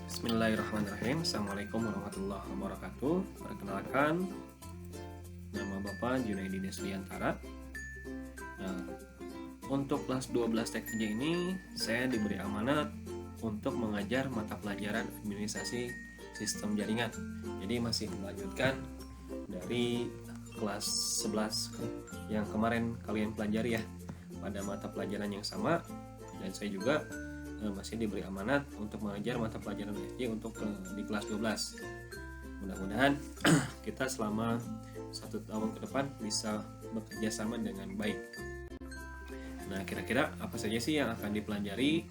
Bismillahirrahmanirrahim. Assalamualaikum warahmatullahi wabarakatuh. Perkenalkan, nama Bapak Junaidi Desliantara. Nah, untuk kelas 12 TKJ ini saya diberi amanat untuk mengajar mata pelajaran administrasi sistem jaringan. Jadi masih melanjutkan dari kelas 11 yang kemarin kalian pelajari ya, pada mata pelajaran yang sama. Dan saya juga masih diberi amanat untuk mengajar mata pelajaran SD untuk di kelas 12. Mudah-mudahan kita selama 1 tahun ke depan bisa bekerja sama dengan baik. Nah, kira-kira apa saja sih yang akan dipelajari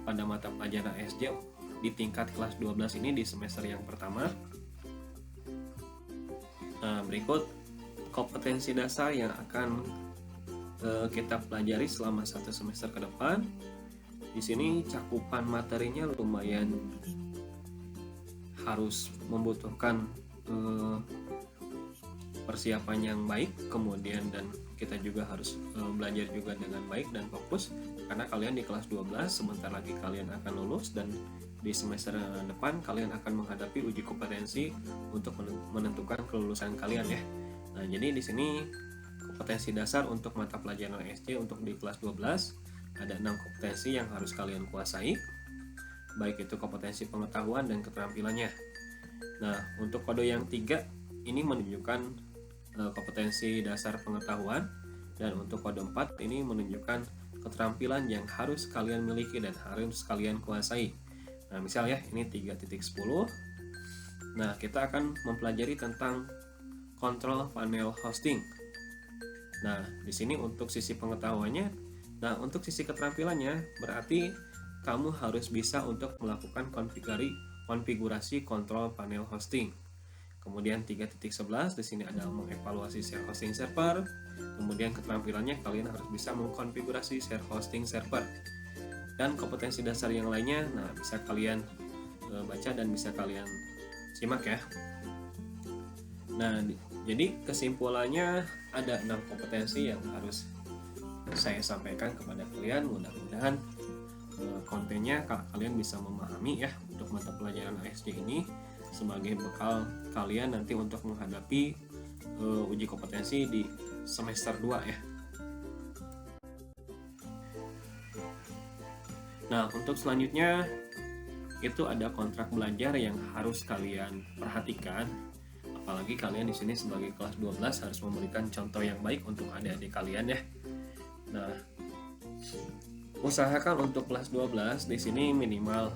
pada mata pelajaran SD di tingkat kelas 12 ini di semester yang pertama? Nah, berikut kompetensi dasar yang akan kita pelajari selama 1 semester ke depan. Di sini cakupan materinya lumayan harus membutuhkan persiapan yang baik, kemudian dan kita juga harus belajar juga dengan baik dan fokus, karena kalian di kelas 12 sebentar lagi kalian akan lulus, dan di semester depan kalian akan menghadapi uji kompetensi untuk menentukan kelulusan kalian ya. Nah, jadi di sini kompetensi dasar untuk mata pelajaran SD untuk di kelas 12 ada 6 kompetensi yang harus kalian kuasai, baik itu kompetensi pengetahuan dan keterampilannya. Nah, untuk kode yang 3 ini menunjukkan kompetensi dasar pengetahuan, dan untuk kode 4 ini menunjukkan keterampilan yang harus kalian miliki dan harus kalian kuasai. Nah, misalnya ini 3.10. Nah, kita akan mempelajari tentang kontrol panel hosting. Nah, di sini untuk sisi pengetahuannya. Nah, untuk sisi keterampilannya berarti kamu harus bisa untuk melakukan konfigurasi kontrol panel hosting. Kemudian 3.11 di sini ada mengevaluasi share hosting server. Kemudian keterampilannya kalian harus bisa mengkonfigurasi share hosting server. Dan kompetensi dasar yang lainnya, nah bisa kalian baca dan bisa kalian simak ya. Nah, jadi kesimpulannya ada 6 kompetensi yang harus saya sampaikan kepada kalian. Mudah-mudahan kontennya kalian bisa memahami ya untuk mata pelajaran ASD ini sebagai bekal kalian nanti untuk menghadapi uji kompetensi di semester 2 ya. Nah, untuk selanjutnya itu ada kontrak belajar yang harus kalian perhatikan, apalagi kalian di sini sebagai kelas 12 harus memberikan contoh yang baik untuk adik-adik kalian ya. Nah, usahakan untuk kelas 12 di sini minimal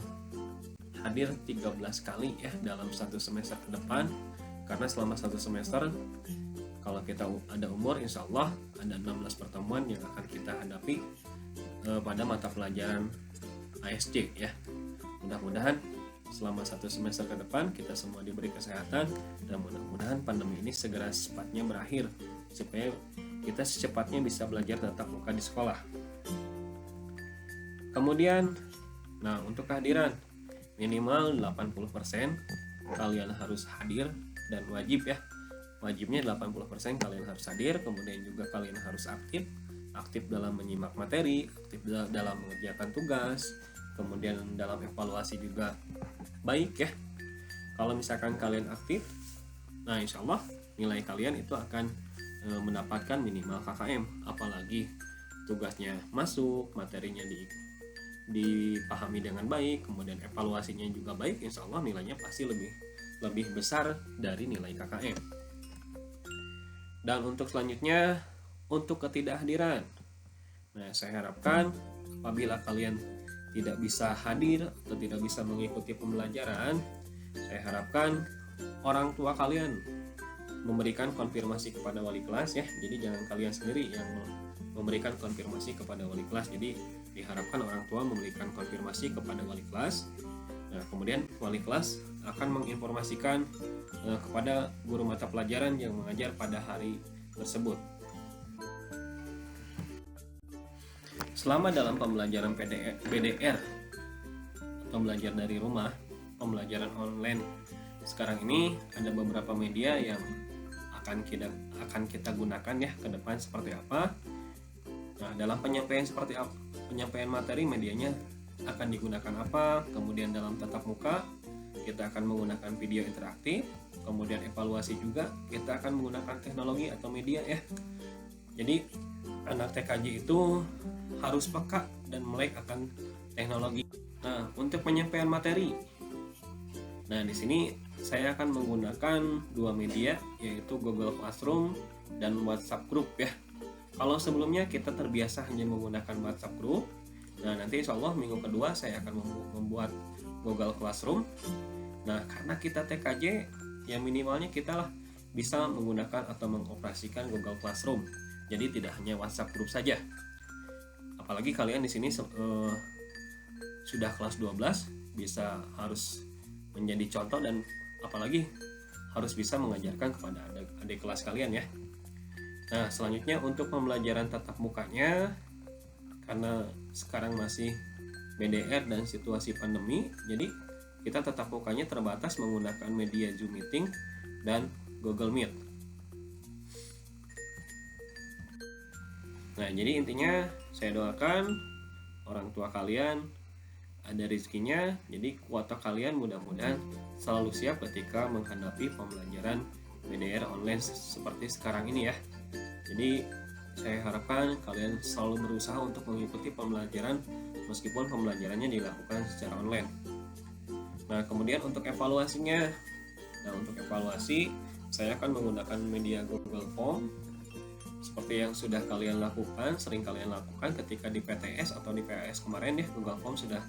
hadir 13 kali ya dalam 1 semester ke depan, karena selama 1 semester kalau kita ada umur, insya Allah ada 16 pertemuan yang akan kita hadapi pada mata pelajaran ASD ya. Mudah-mudahan selama 1 semester ke depan kita semua diberi kesehatan, dan mudah-mudahan pandemi ini segera secepatnya berakhir supaya kita secepatnya bisa belajar tatap muka di sekolah. Kemudian, nah untuk kehadiran minimal 80% kalian harus hadir, dan wajib ya. Wajibnya 80% kalian harus hadir, kemudian juga kalian harus aktif dalam menyimak materi, aktif dalam mengerjakan tugas, kemudian dalam evaluasi juga baik ya. Kalau misalkan kalian aktif, nah insya Allah nilai kalian itu akan mendapatkan minimal KKM, apalagi tugasnya masuk, materinya dipahami dengan baik, kemudian evaluasinya juga baik, insya Allah nilainya pasti lebih besar dari nilai KKM. Dan untuk selanjutnya, untuk ketidakhadiran, nah saya harapkan apabila kalian tidak bisa hadir atau tidak bisa mengikuti pembelajaran, saya harapkan orang tua kalian memberikan konfirmasi kepada wali kelas ya. Jadi jangan kalian sendiri yang memberikan konfirmasi kepada wali kelas. Jadi diharapkan orang tua memberikan konfirmasi kepada wali kelas. Nah, kemudian wali kelas akan menginformasikan kepada guru mata pelajaran yang mengajar pada hari tersebut. Selama dalam pembelajaran PDR atau belajar dari rumah, pembelajaran online sekarang ini ada beberapa media yang akan kita gunakan ya ke depan seperti apa. Nah, dalam penyampaian seperti apa? Penyampaian materi medianya akan digunakan apa, kemudian dalam tatap muka kita akan menggunakan video interaktif, kemudian evaluasi juga kita akan menggunakan teknologi atau media ya. Jadi anak TKJ itu harus peka dan melek akan teknologi. Nah, untuk penyampaian materi, nah di sini saya akan menggunakan dua media, yaitu Google Classroom dan WhatsApp Group ya. Kalau sebelumnya kita terbiasa hanya menggunakan WhatsApp Group, nah nanti insya Allah minggu kedua saya akan membuat Google Classroom. Nah, karena kita TKJ, ya minimalnya kita lah bisa menggunakan atau mengoperasikan Google Classroom. Jadi tidak hanya WhatsApp Group saja. Apalagi kalian di sini sudah kelas 12, bisa harus menjadi contoh dan apalagi harus bisa mengajarkan kepada adik kelas kalian ya. Nah, selanjutnya untuk pembelajaran tatap mukanya, karena sekarang masih BDR dan situasi pandemi, jadi kita tatap mukanya terbatas menggunakan media Zoom Meeting dan Google Meet. Nah, jadi intinya saya doakan orang tua kalian ada rezekinya, jadi kuota kalian mudah-mudahan selalu siap ketika menghadapi pembelajaran BDR online seperti sekarang ini ya. Jadi saya harapkan kalian selalu berusaha untuk mengikuti pembelajaran meskipun pembelajarannya dilakukan secara online. Nah, kemudian untuk evaluasinya, untuk evaluasi saya akan menggunakan media Google Form seperti yang sudah kalian lakukan, sering kalian lakukan ketika di PTS atau di PAS kemarin ya. Google Form sudah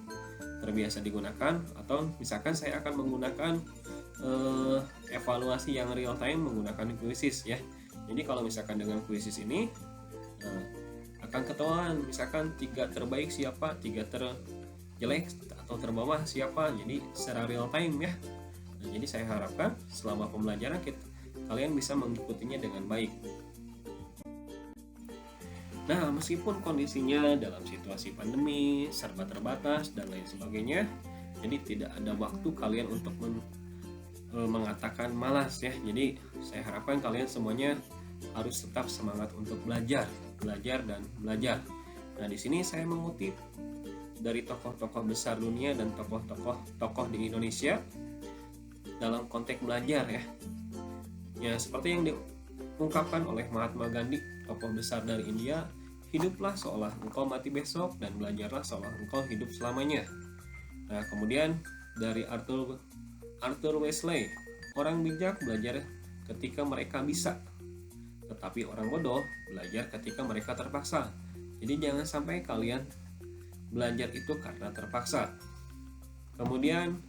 terbiasa digunakan, atau misalkan saya akan menggunakan evaluasi yang real time menggunakan quizzes ya. Jadi kalau misalkan dengan quizzes ini akan ketahuan misalkan 3 terbaik siapa, 3 terjelek atau terbawah siapa, jadi secara real time ya. Nah, jadi saya harapkan selama pembelajaran kalian bisa mengikutinya dengan baik. Nah, meskipun kondisinya dalam situasi pandemi, serba terbatas dan lain sebagainya, jadi tidak ada waktu kalian untuk mengatakan malas ya. Jadi saya harapkan kalian semuanya harus tetap semangat untuk belajar dan belajar. Nah, di sini saya mengutip dari tokoh-tokoh besar dunia dan tokoh di Indonesia dalam konteks belajar ya. Ya, seperti yang diungkapkan oleh Mahatma Gandhi, tokoh besar dari India, hiduplah seolah engkau mati besok dan belajarlah seolah engkau hidup selamanya. Nah, kemudian dari Arthur Wesley, orang bijak belajar ketika mereka bisa, tetapi orang bodoh belajar ketika mereka terpaksa. Jadi jangan sampai kalian belajar itu karena terpaksa. Kemudian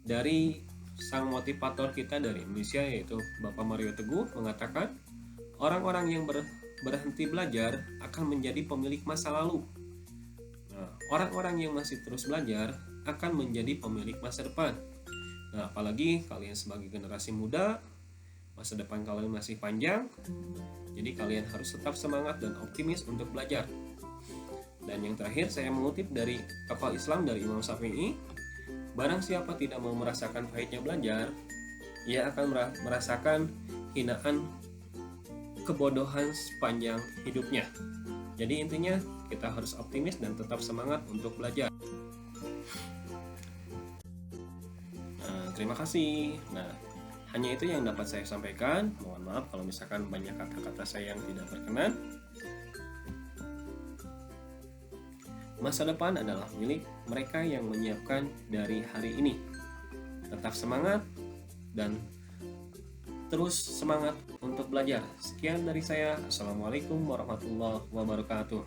dari sang motivator kita dari Indonesia, yaitu Bapak Mario Teguh, mengatakan orang-orang yang berhenti belajar akan menjadi pemilik masa lalu. Nah, orang-orang yang masih terus belajar akan menjadi pemilik masa depan. Nah, apalagi kalian sebagai generasi muda, masa depan kalian masih panjang, jadi kalian harus tetap semangat dan optimis untuk belajar. Dan yang terakhir saya mengutip dari tokoh Islam dari Imam Syafi'i, barang siapa tidak mau merasakan pahitnya belajar, ia akan merasakan hinaan kebodohan sepanjang hidupnya. Jadi intinya kita harus optimis dan tetap semangat untuk belajar. Terima kasih. Nah, hanya itu yang dapat saya sampaikan. Mohon maaf kalau misalkan banyak kata-kata saya yang tidak berkenan. Masa depan adalah milik mereka yang menyiapkan dari hari ini. Tetap semangat dan terus semangat untuk belajar. Sekian dari saya. Assalamualaikum warahmatullahi wabarakatuh.